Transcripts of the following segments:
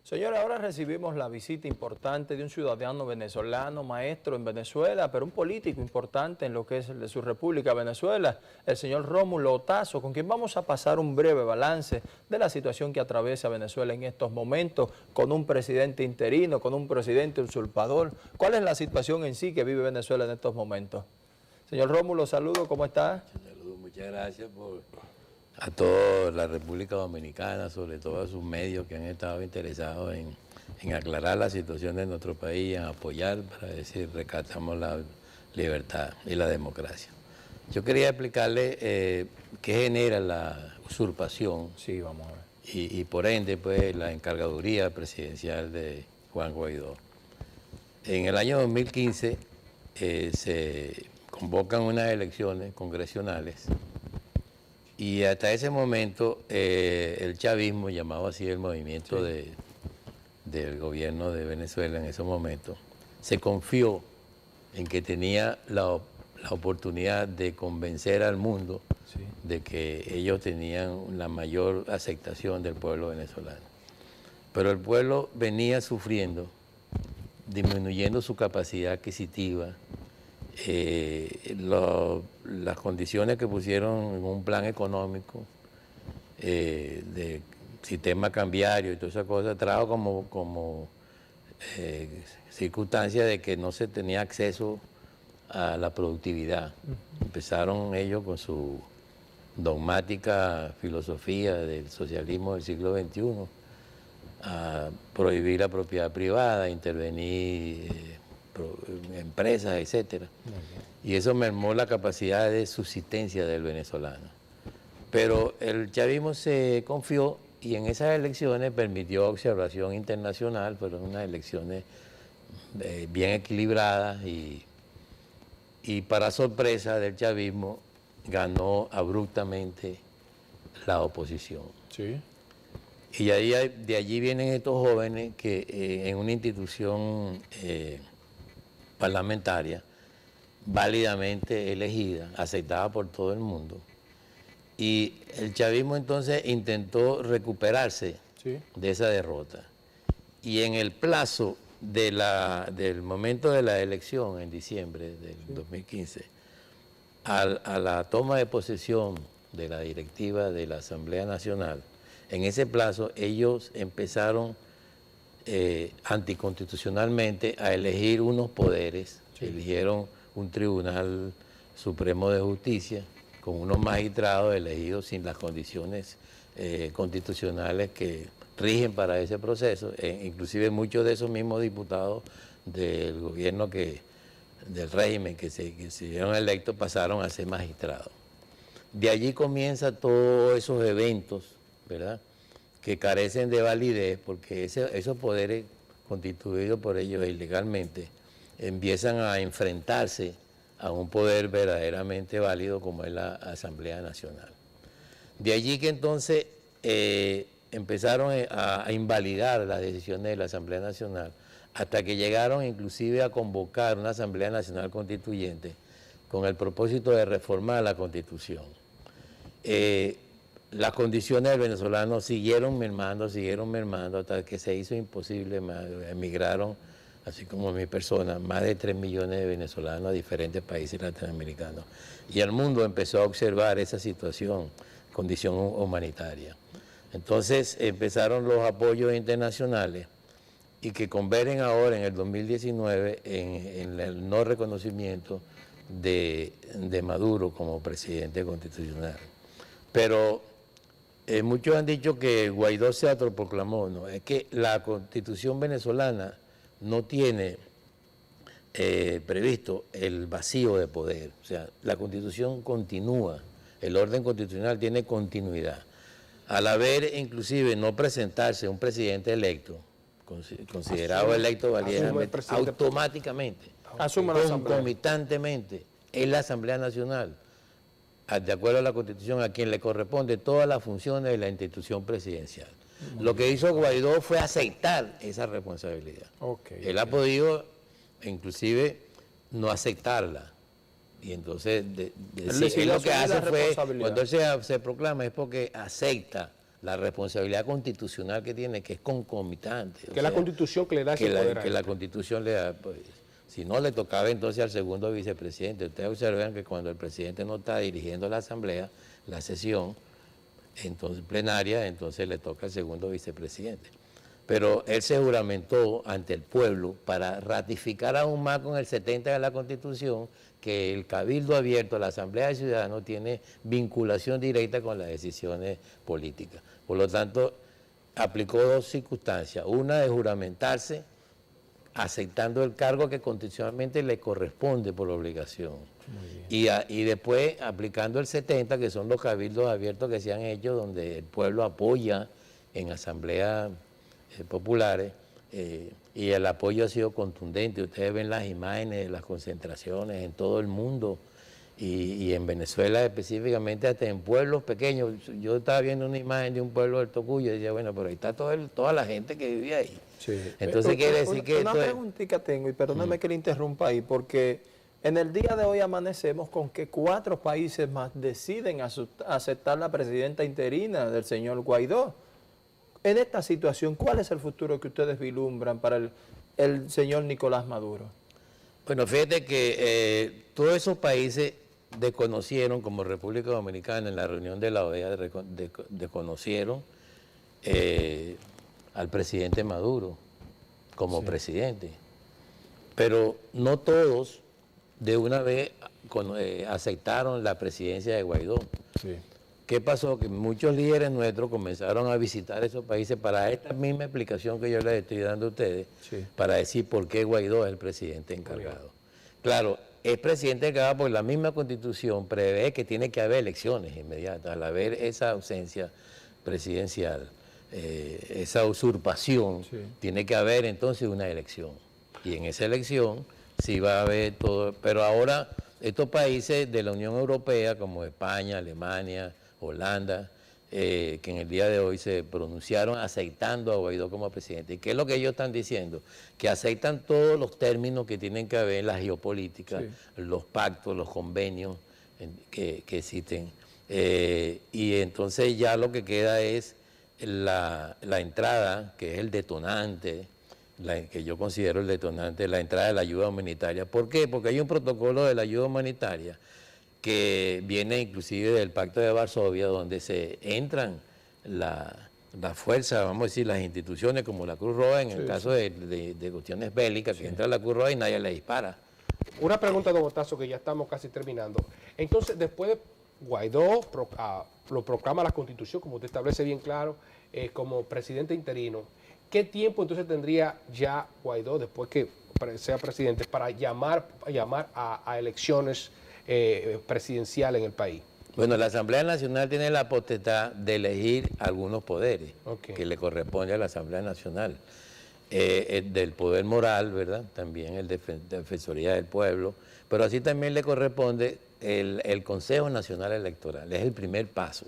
Señora, ahora recibimos la visita importante de un ciudadano venezolano, maestro en Venezuela, pero un político importante en lo que es el de su República Venezuela, el señor Rómulo Otazo, con quien vamos a pasar un breve balance de la situación que atraviesa Venezuela en estos momentos, con un presidente interino, con un presidente usurpador. ¿Cuál es la situación en sí que vive Venezuela en estos momentos? Señor Rómulo, saludo, ¿cómo está? Saludos, muchas gracias a toda la República Dominicana, sobre todo a sus medios que han estado interesados en aclarar la situación de nuestro país, en apoyar para decir rescatamos la libertad y la democracia. Yo quería explicarle qué genera la usurpación. Sí, vamos a ver. Y por ende, pues, la encargaduría presidencial de Juan Guaidó. En el año 2015 se convocan unas elecciones congresionales y hasta ese momento el chavismo, llamado así el movimiento del gobierno de Venezuela en ese momento, se confió en que tenía la oportunidad de convencer al mundo de que ellos tenían la mayor aceptación del pueblo venezolano. Pero el pueblo venía sufriendo, disminuyendo su capacidad adquisitiva, las condiciones que pusieron en un plan económico de sistema cambiario y todas esas cosas trajo como circunstancia de que no se tenía acceso a la productividad. Empezaron ellos con su dogmática filosofía del socialismo del siglo XXI a prohibir la propiedad privada, intervenir empresas, etcétera. Y eso mermó la capacidad de subsistencia del venezolano. Pero el chavismo se confió y en esas elecciones permitió observación internacional, fueron unas elecciones bien equilibradas y para sorpresa del chavismo ganó abruptamente la oposición. Sí. Y de allí vienen estos jóvenes que en una institución parlamentaria, válidamente elegida, aceptada por todo el mundo. Y el chavismo entonces intentó recuperarse de esa derrota. Y en el plazo del momento de la elección, en diciembre del 2015, a la toma de posesión de la directiva de la Asamblea Nacional, en ese plazo ellos empezaron anticonstitucionalmente a elegir unos poderes. Eligieron un Tribunal Supremo de Justicia con unos magistrados elegidos sin las condiciones constitucionales que rigen para ese proceso. Inclusive muchos de esos mismos diputados del gobierno del régimen que se dieron electos pasaron a ser magistrados. De allí comienzan todos esos eventos, ¿verdad?, que carecen de validez porque esos poderes constituidos por ellos ilegalmente empiezan a enfrentarse a un poder verdaderamente válido como es la Asamblea Nacional. De allí que entonces empezaron a invalidar las decisiones de la Asamblea Nacional hasta que llegaron inclusive a convocar una Asamblea Nacional Constituyente con el propósito de reformar la Constitución. Las condiciones del venezolano siguieron mermando hasta que se hizo imposible. Emigraron, así como mi persona, más de 3 millones de venezolanos a diferentes países latinoamericanos. Y el mundo empezó a observar esa situación, condición humanitaria. Entonces empezaron los apoyos internacionales y que convergen ahora en el 2019 en el no reconocimiento de Maduro como presidente constitucional. Pero muchos han dicho que Guaidó se autoproclamó. No, es que la Constitución venezolana no tiene previsto el vacío de poder. O sea, la Constitución continúa, el orden constitucional tiene continuidad. Al haber inclusive no presentarse un presidente electo, considerado electo válidamente, automáticamente, concomitantemente, en la Asamblea Nacional, de acuerdo a la Constitución, a quien le corresponde todas las funciones de la institución presidencial. Lo que hizo Guaidó fue aceptar esa responsabilidad. Él ha podido, inclusive, no aceptarla. Y entonces, él lo que hace fue, cuando él se proclama, es porque acepta la responsabilidad constitucional que tiene, que es concomitante. Que es la Constitución que le da ese poder. Que la Constitución le da, pues, si no le tocaba entonces al segundo vicepresidente. Ustedes observan que cuando el presidente no está dirigiendo la asamblea, la sesión, entonces plenaria, entonces le toca al segundo vicepresidente. Pero él se juramentó ante el pueblo para ratificar aún más con el 70 de la Constitución que el cabildo abierto, la Asamblea de Ciudadanos, tiene vinculación directa con las decisiones políticas. Por lo tanto, aplicó dos circunstancias. Una de juramentarse, aceptando el cargo que constitucionalmente le corresponde por obligación. Y después aplicando el 70, que son los cabildos abiertos que se han hecho, donde el pueblo apoya en asambleas populares, y el apoyo ha sido contundente. Ustedes ven las imágenes de las concentraciones en todo el mundo y en Venezuela específicamente, hasta en pueblos pequeños. Yo estaba viendo una imagen de un pueblo del Tocuyo y decía, bueno, pero ahí está toda la gente que vivía ahí. Sí. Entonces quiere decir que una preguntita tengo, y perdóname que le interrumpa ahí, porque en el día de hoy amanecemos con que 4 países más deciden aceptar la presidenta interina del señor Guaidó. En esta situación, ¿cuál es el futuro que ustedes vislumbran para el señor Nicolás Maduro? Bueno, fíjate que todos esos países desconocieron, como República Dominicana en la reunión de la OEA, desconocieron al presidente Maduro como presidente. Pero no todos de una vez aceptaron la presidencia de Guaidó. Sí. ¿Qué pasó? Que muchos líderes nuestros comenzaron a visitar esos países para esta misma explicación que yo les estoy dando a ustedes, para decir por qué Guaidó es el presidente encargado. Claro, es presidente encargado porque la misma Constitución prevé que tiene que haber elecciones inmediatas. Al haber esa ausencia presidencial, esa usurpación, tiene que haber entonces una elección. Y en esa elección sí va a haber todo. Pero ahora estos países de la Unión Europea, como España, Alemania, Holanda, que en el día de hoy se pronunciaron aceptando a Guaidó como presidente. ¿Y qué es lo que ellos están diciendo? Que aceptan todos los términos que tienen que haber en la geopolítica, los pactos, los convenios que existen. Y entonces ya lo que queda es la entrada, que es el detonante, que yo considero el detonante, la entrada de la ayuda humanitaria. ¿Por qué? Porque hay un protocolo de la ayuda humanitaria que viene inclusive del Pacto de Varsovia, donde se entran las fuerzas, vamos a decir, las instituciones como la Cruz Roja, en el caso de cuestiones bélicas, que entra la Cruz Roja y nadie le dispara. Una pregunta, don Otazo, que ya estamos casi terminando. Entonces, después de Guaidó lo proclama la Constitución, como usted establece bien claro, como presidente interino, ¿qué tiempo entonces tendría ya Guaidó, después que sea presidente, para llamar a elecciones presidenciales en el país? Bueno, la Asamblea Nacional tiene la potestad de elegir algunos poderes que le corresponde a la Asamblea Nacional. Del poder moral, ¿verdad? También el de Defensoría del Pueblo, pero así también le corresponde el Consejo Nacional Electoral, es el primer paso.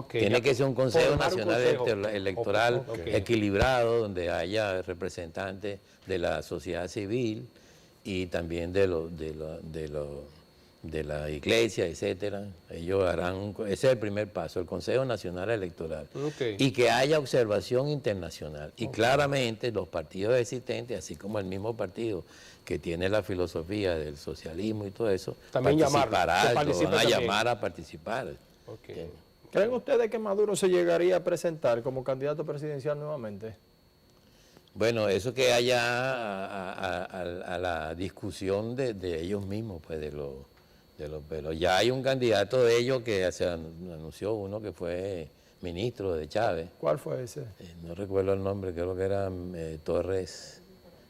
Tiene que ser un Consejo Nacional Electoral equilibrado, donde haya representantes de la sociedad civil y también de la iglesia, etcétera. Ellos harán, ese es el primer paso, el Consejo Nacional Electoral. Y que haya observación internacional. Y claramente los partidos existentes, así como el mismo partido que tiene la filosofía del socialismo y todo eso, también participará, lo van a llamar a participar. ¿Creen ustedes que Maduro se llegaría a presentar como candidato presidencial nuevamente? Bueno, eso que haya a la discusión de ellos mismos, pues pero ya hay un candidato de ellos que se anunció, uno que fue ministro de Chávez. ¿Cuál fue ese? No recuerdo el nombre, creo que era Torres.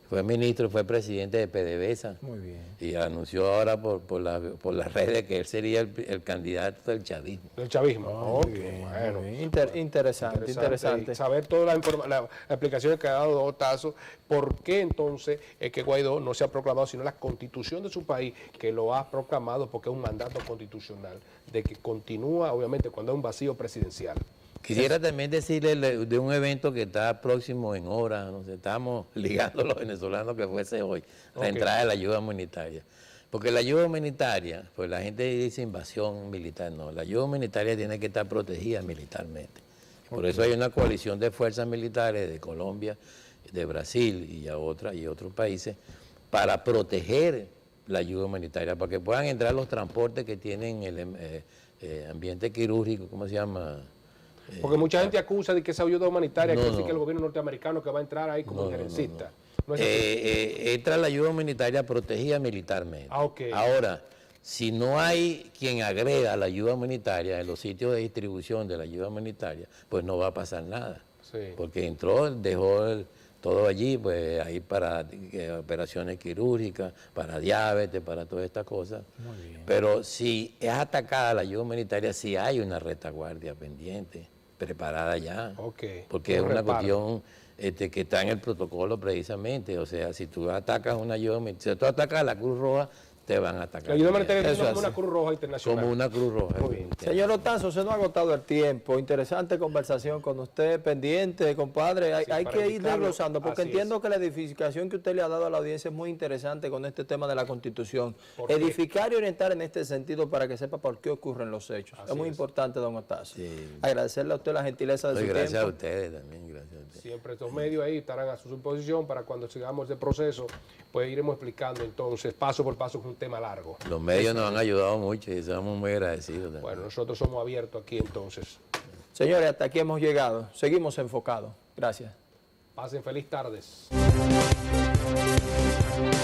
Fue ministro, fue presidente de PDVSA. Muy bien. Y anunció ahora por las redes que él sería el candidato del chavismo. Del chavismo. Bueno. Interesante. Y saber todas las explicaciones que ha dado Otazo, por qué entonces es que Guaidó no se ha proclamado, sino la Constitución de su país que lo ha proclamado, porque es un mandato constitucional de que continúa, obviamente, cuando hay un vacío presidencial. Quisiera también decirle de un evento que está próximo en horas, nos estamos ligando a los venezolanos, que fuese hoy, la entrada de la ayuda humanitaria. Porque la ayuda humanitaria, pues la gente dice invasión militar, no, la ayuda humanitaria tiene que estar protegida militarmente. Por eso hay una coalición de fuerzas militares de Colombia, de Brasil y otros países para proteger la ayuda humanitaria, para que puedan entrar los transportes que tienen el ambiente quirúrgico, ¿cómo se llama? Porque mucha gente acusa de que esa ayuda humanitaria, que sí que el gobierno norteamericano que va a entrar ahí como injerencista. No es así. Entra la ayuda humanitaria protegida militarmente. Ahora, si no hay quien agreda a la ayuda humanitaria en los sitios de distribución de la ayuda humanitaria, pues no va a pasar nada. Sí. Porque entró, dejó todo allí, pues ahí para operaciones quirúrgicas, para diabetes, para todas estas cosas. Muy bien. Pero si es atacada la ayuda humanitaria, sí hay una retaguardia pendiente, preparada ya. Porque es una cuestión que está en el protocolo precisamente. O sea, si tú atacas una ayuda humanitaria, si tú atacas a la Cruz Roja, te van a atacar. La ayuda humanitaria es Eso como una Cruz Roja internacional. Como una Cruz Roja. Muy bien. Señor Otazo, se nos ha agotado el tiempo. Interesante conversación con usted, pendiente, compadre. Hay que ir desglosando, porque entiendo que la edificación que usted le ha dado a la audiencia es muy interesante con este tema de la Constitución. Edificar y orientar en este sentido para que sepa por qué ocurren los hechos. Es muy importante, don Otazo. Sí. Agradecerle a usted la gentileza de su tiempo. Gracias a ustedes también, gracias a ustedes. Siempre estos medios ahí estarán a su disposición para cuando sigamos el proceso, pues iremos explicando entonces paso por paso, un tema largo. Los medios nos han ayudado mucho y estamos muy agradecidos también. Bueno, nosotros somos abiertos aquí entonces. Señores, hasta aquí hemos llegado. Seguimos enfocados. Gracias. Pasen feliz tardes.